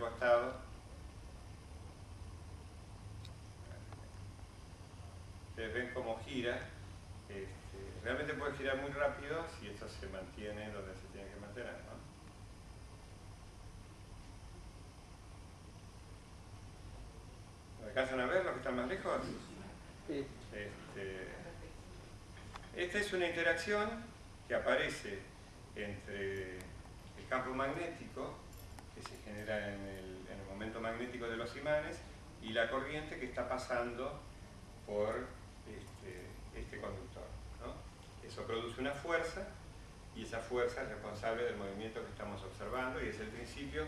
costado. Ustedes ven cómo gira. Realmente puede girar muy rápido si esto se mantiene donde se tiene que mantener, ¿no? ¿Alcanzan a ver los que están más lejos? Sí. Esta es una interacción que aparece entre el campo magnético que se genera en el momento magnético de los imanes y la corriente que está pasando por este conductor, ¿no? Eso produce una fuerza y esa fuerza es responsable del movimiento que estamos observando y es el principio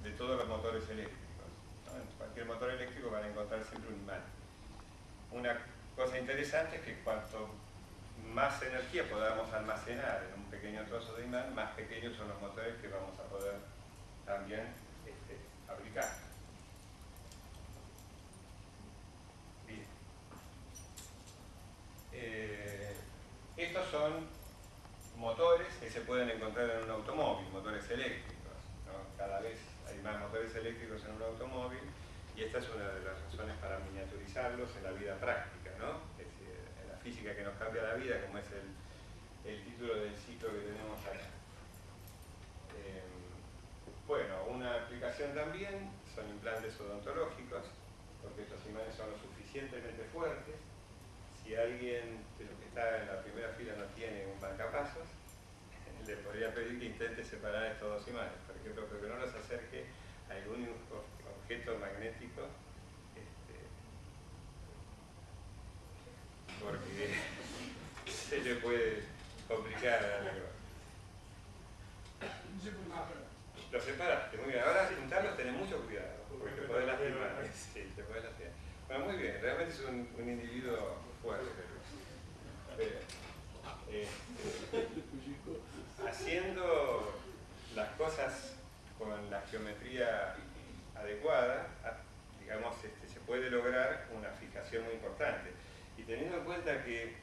de todos los motores eléctricos, ¿no? En cualquier motor eléctrico van a encontrar siempre un imán. Una cosa interesante es que cuanto más energía podamos almacenar en un pequeño trozo de imán, más pequeños son los motores que vamos a poder también fabricar. Bien. Estos son motores que se pueden encontrar en un automóvil, motores eléctricos, ¿no? Cada vez hay más motores eléctricos en un automóvil y esta es una de las razones para miniaturizarlos en la vida práctica, ¿no? Es decir, en la física que nos cambia la vida, como es el título del ciclo que tenemos acá. Bueno, una aplicación también son implantes odontológicos, porque estos imanes son lo suficientemente fuertes. Si alguien de los que está en la primera fila no tiene un marcapasos, le podría pedir que intente separar estos dos imanes, por ejemplo, pero que no los acerque a algún objeto magnético, porque se le puede complicar algo. Lo separaste, muy bien. Ahora juntarlos tenés mucho cuidado, porque te podés lastimar. Sí, te podés lastimar. Bueno, muy bien, realmente es un individuo fuerte. Haciendo las cosas con la geometría adecuada, digamos, se puede lograr una fijación muy importante. Y teniendo en cuenta que,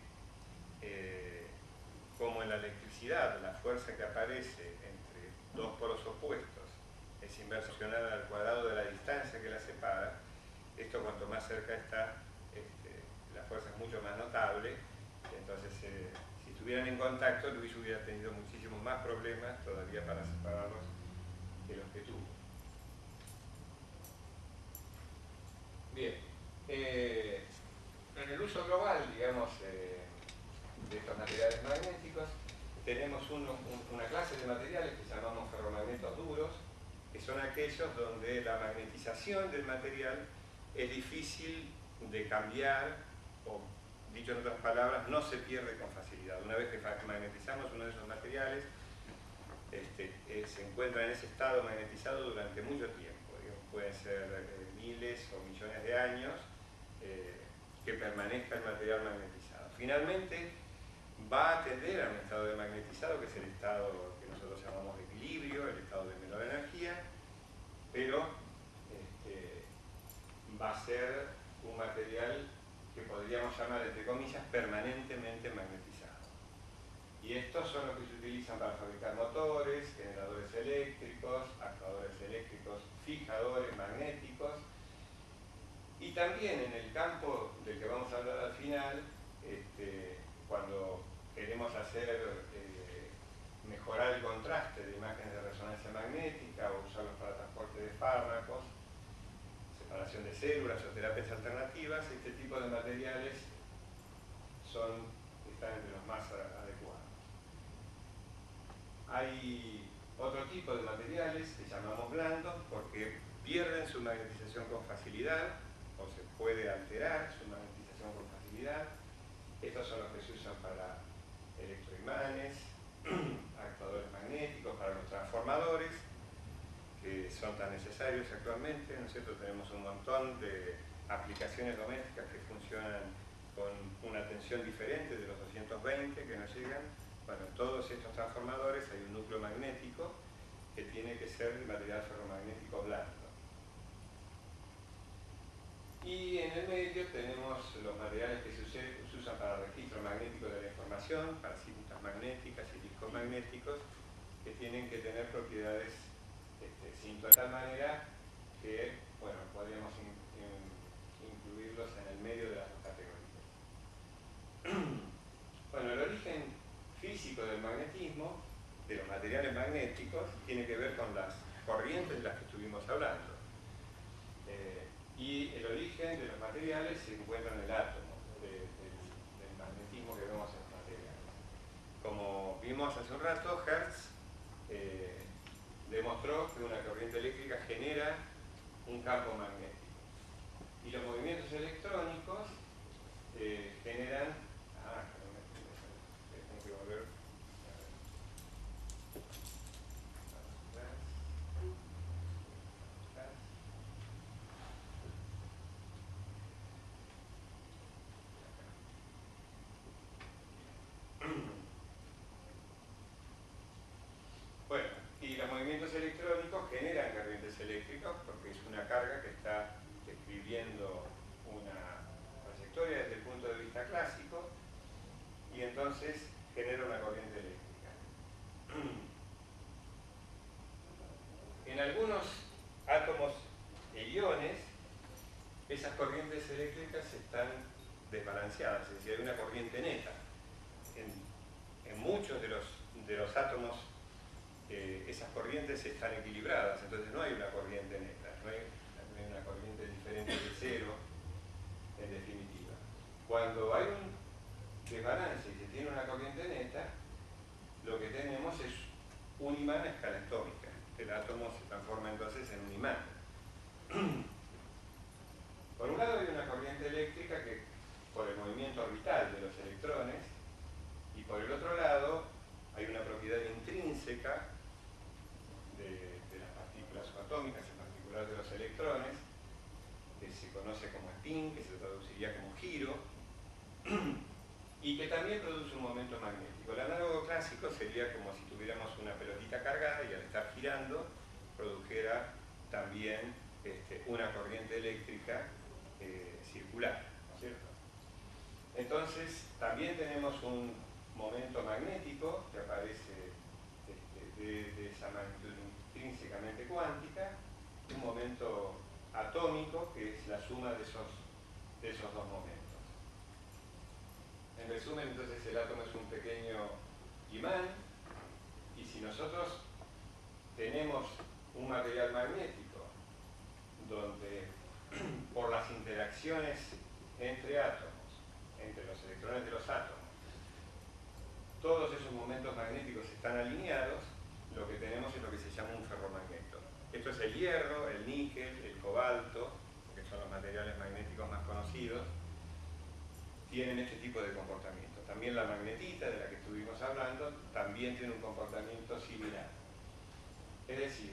como en la electricidad, la fuerza que aparece entre dos polos opuestos es inversorial al cuadrado de la distancia que la separa, esto cuanto más cerca está, la fuerza es mucho más notable. Entonces, si estuvieran en contacto, Luis hubiera tenido muchísimos más problemas todavía para separarlos que los que tuvo. Bien, en el uso global, digamos, de estos materiales magnéticos, tenemos una clase de materiales que llamamos ferromagnetos duros, que son aquellos donde la magnetización del material es difícil de cambiar, o dicho en otras palabras, no se pierde con facilidad. Una vez que magnetizamos uno de esos materiales, se encuentra en ese estado magnetizado durante mucho tiempo. Pueden ser miles o millones de años que permanezca el material magnetizado. Finalmente, va a tender a un estado de magnetizado, que es el estado que nosotros llamamos de equilibrio, el estado de menor energía, pero va a ser un material que podríamos llamar, entre comillas, permanentemente magnetizado. Y estos son los que se utilizan para fabricar motores, generadores eléctricos, actuadores eléctricos, fijadores magnéticos. Y también en el campo del que vamos a hablar al final, cuando queremos mejorar el contraste de imágenes de resonancia magnética o usarlos para transporte de fármacos, separación de células o terapias alternativas, este tipo de materiales están entre los más adecuados. Hay otro tipo de materiales que llamamos blandos porque pierden su magnetización con facilidad o se puede alterar su magnetización con facilidad. Estos son los que se usan para electroimanes, actuadores magnéticos, para los transformadores, que son tan necesarios actualmente, ¿no es cierto? Tenemos un montón de aplicaciones domésticas que funcionan con una tensión diferente de los 220 que nos llegan. Bueno, en todos estos transformadores hay un núcleo magnético que tiene que ser de material ferromagnético blando. Y en el medio tenemos los materiales que se usan para registro magnético de la información, para cintas magnéticas y discos magnéticos, que tienen que tener propiedades de tal manera que, bueno, podríamos incluirlos en el medio de las dos categorías. Bueno, el origen físico del magnetismo, de los materiales magnéticos, tiene que ver con las corrientes de las que estuvimos hablando. Y el origen de los materiales se encuentra en el átomo del magnetismo que vemos en los materiales. Como vimos hace un rato, Hertz demostró que una corriente eléctrica genera un campo magnético. Y los movimientos electrónicos generan... tengo que volver... Bueno, y los movimientos electrónicos generan corrientes eléctricas porque es una carga que está describiendo una trayectoria desde el punto de vista clásico y entonces genera una corriente eléctrica. En algunos átomos e iones, esas corrientes eléctricas están desbalanceadas, es decir, hay una corriente neta. En muchos de los átomos esas corrientes están equilibradas, entonces no hay una corriente neta, no hay una corriente diferente de cero, en definitiva. Cuando hay un desbalance y se tiene una corriente neta, lo que tenemos es un imán a escala atómica. El átomo se transforma entonces en un imán. Por un lado hay una corriente eléctrica que, por el movimiento orbital de los electrones, y por el otro lado hay una propiedad intrínseca de las partículas subatómicas, en particular de los electrones, que se conoce como spin, que se traduciría como giro, y que también produce un momento magnético. El análogo clásico sería como si tuviéramos una pelotita cargada y al estar girando produjera también una corriente eléctrica circular, ¿no es cierto? Entonces, también tenemos un momento magnético que aparece de esa magnitud intrínsecamente cuántica, un momento atómico que es la suma de esos dos momentos. En resumen, entonces el átomo es un pequeño imán y si nosotros tenemos un material magnético donde por las interacciones entre átomos, entre los electrones de los átomos, todos esos momentos magnéticos están alineados, lo que tenemos es lo que se llama un ferromagneto. Esto es el hierro, el níquel, el cobalto, que son los materiales magnéticos más conocidos, tienen este tipo de comportamiento. También la magnetita, de la que estuvimos hablando, también tiene un comportamiento similar. Es decir,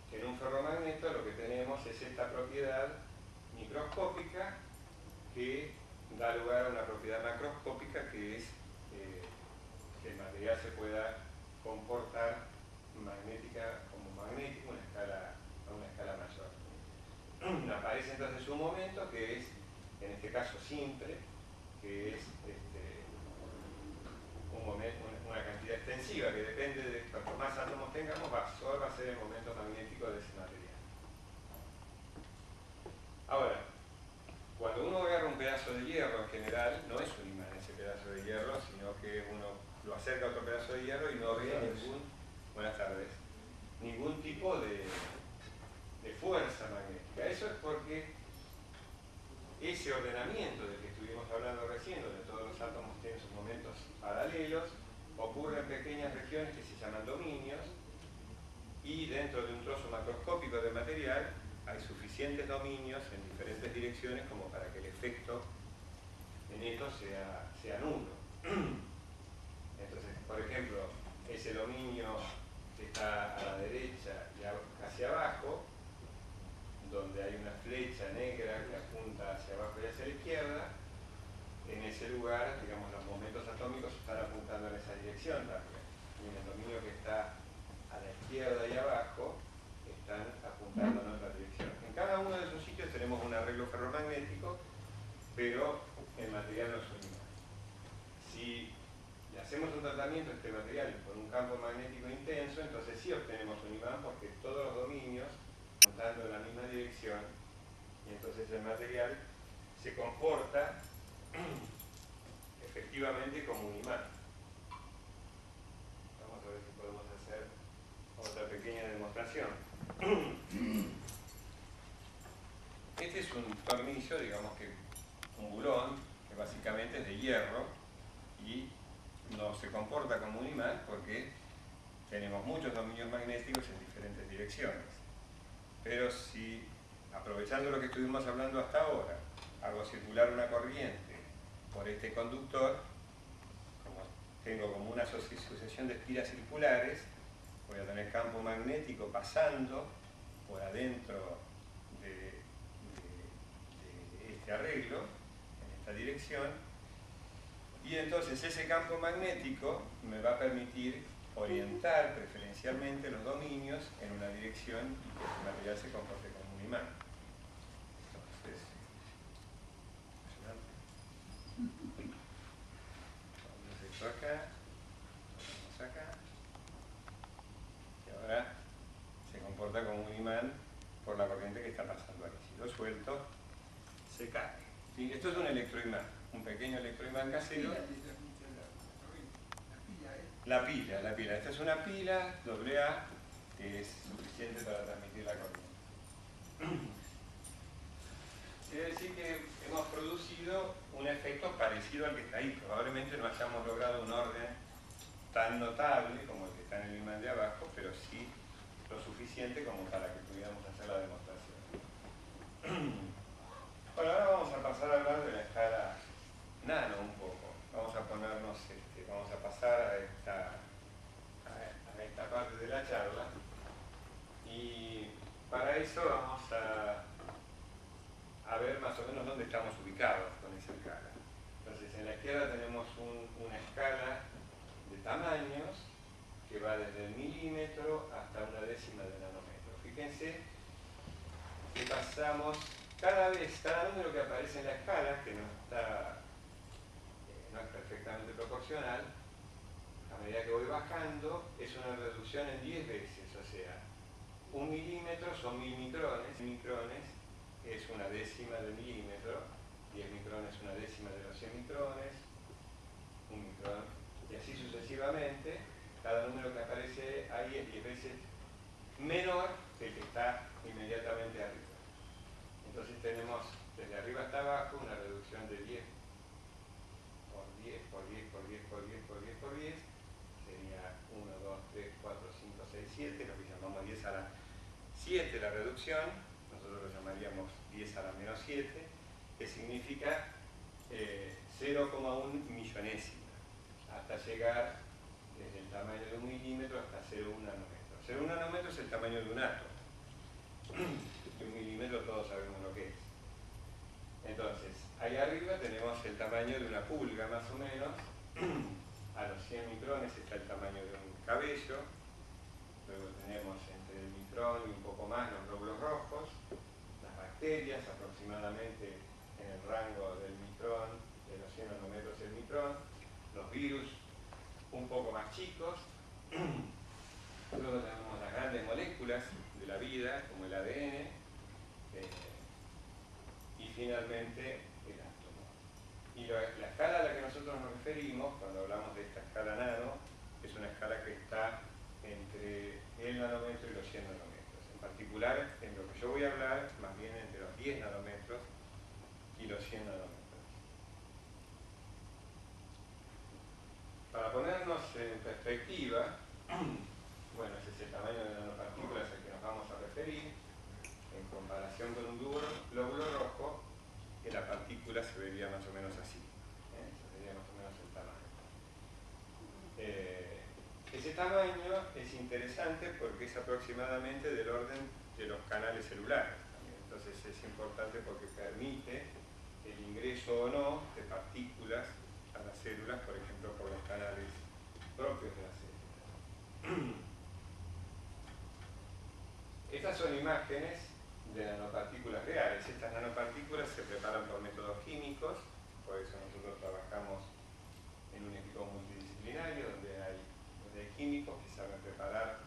que en un ferromagneto lo que tenemos es esta propiedad microscópica que da lugar a una propiedad macroscópica que es que el material se pueda comportar magnética como magnético a una escala mayor. Aparece entonces un momento que es, en este caso simple, que es una cantidad extensiva que depende de cuanto más átomos tengamos, va a ser el momento magnético de ese material. Ahora, cuando uno agarra un pedazo de hierro en general, no es un imán ese pedazo de hierro, sino que uno lo acerca a otro pedazo de hierro y no ve ningún tipo de fuerza magnética. Eso es porque ese ordenamiento del que estuvimos hablando recién, donde todos los átomos tienen sus momentos paralelos, ocurre en pequeñas regiones que se llaman dominios, y dentro de un trozo macroscópico de material hay suficientes dominios en diferentes direcciones como para que el efecto en esto sea nulo. Entonces, por ejemplo, ese dominio que está a la derecha y hacia abajo, donde hay una flecha negra que apunta hacia abajo y hacia la izquierda, en ese lugar, digamos, los momentos atómicos están apuntando en esa dirección también. Y en el dominio que está a la izquierda y abajo, están apuntando en otra dirección. En cada uno de esos sitios tenemos un arreglo ferromagnético, pero el material no es un imán. Si le hacemos un tratamiento a este material con un campo magnético intenso, entonces sí obtenemos un imán porque todos los dominios, apuntando en la misma dirección, dirección, y entonces el material se comporta efectivamente como un imán. Vamos a ver si podemos hacer otra pequeña demostración. Este es un tornillo, digamos que un bulón, que básicamente es de hierro y no se comporta como un imán porque tenemos muchos dominios magnéticos en diferentes direcciones. Pero si, aprovechando lo que estuvimos hablando hasta ahora, hago circular una corriente por este conductor, como tengo como una sucesión de espiras circulares, voy a tener campo magnético pasando por adentro de este arreglo, en esta dirección, y entonces ese campo magnético me va a permitir orientar preferencialmente los dominios en una dirección y que el material se comporte como un imán. Entonces, vamos esto acá, lo ponemos acá, y ahora se comporta como un imán por la corriente que está pasando aquí. Si lo suelto, se cae. ¿Sí? Esto es un electroimán, un pequeño electroimán casero. La pila. Esta es una pila AA que es suficiente para transmitir la corriente. Quiere decir que hemos producido un efecto parecido al que está ahí. Probablemente no hayamos logrado un orden tan notable como el que está en el imán de abajo, pero sí lo suficiente como para que pudiéramos hacer la demostración. Bueno, ahora vamos a pasar a hablar de la escala nano un poco. Vamos a ponernos, vamos a pasar a esta parte de la charla, y para eso vamos a ver más o menos dónde estamos ubicados con esa escala. Entonces, en la izquierda tenemos una escala de tamaños que va desde el milímetro hasta una décima de nanómetro. Fíjense que pasamos cada número que aparece en la escala, que no es perfectamente proporcional, a medida que voy bajando, es una reducción en 10 veces, o sea, 1 milímetro son 1000 micrones, micrones es una décima de milímetro, 10 micrones es una décima de los 100 micrones, 1 micrón, y así sucesivamente. Cada número que aparece ahí es 10 veces menor que el que está inmediatamente arriba. Entonces tenemos desde arriba hasta abajo una reducción de 10 por 10 por 10 por 10 por 10 por 10 por 10, sería 1, 2, 3, 4, 5, 6, 7, lo que llamamos 10 a la 7 la reducción, nosotros lo llamaríamos 10 a la menos 7, que significa 0,1 millonésima, hasta llegar desde el tamaño de 1 milímetro hasta 0,1 nanómetro. 0,1 nanómetro es el tamaño de un átomo, y 1 milímetro todos sabemos lo que es. Entonces, ahí arriba tenemos el tamaño de una pulga más o menos, a los 100 micrones está el tamaño de un cabello, luego tenemos entre el micrón y un poco más los glóbulos rojos, las bacterias aproximadamente en el rango del micrón, de los 100 nanómetros del micrón, los virus un poco más chicos, luego tenemos las grandes moléculas de la vida, como el ADN, y finalmente el átomo. Y la escala a la que nosotros nos referimos cuando hablamos de esta escala nano es una escala que está entre el nanómetro y los 100 nanómetros. En particular, en lo que yo voy a hablar, más bien entre los 10 nanómetros y los 100 nanómetros. Para ponernos en perspectiva, bueno, ese es el tamaño de nanopartículas al que nos vamos a referir. En comparación con un glóbulo rojo, que la partícula se vería más o menos así. Ese sería más o menos el tamaño. Ese tamaño es interesante porque es aproximadamente del orden de los canales celulares. Entonces es importante porque permite el ingreso o no de partículas a las células, por ejemplo, por los canales propios de las células. Estas son imágenes de nanopartículas reales. Estas nanopartículas se preparan por métodos químicos, por eso nosotros trabajamos en un equipo multidisciplinario donde hay químicos que saben preparar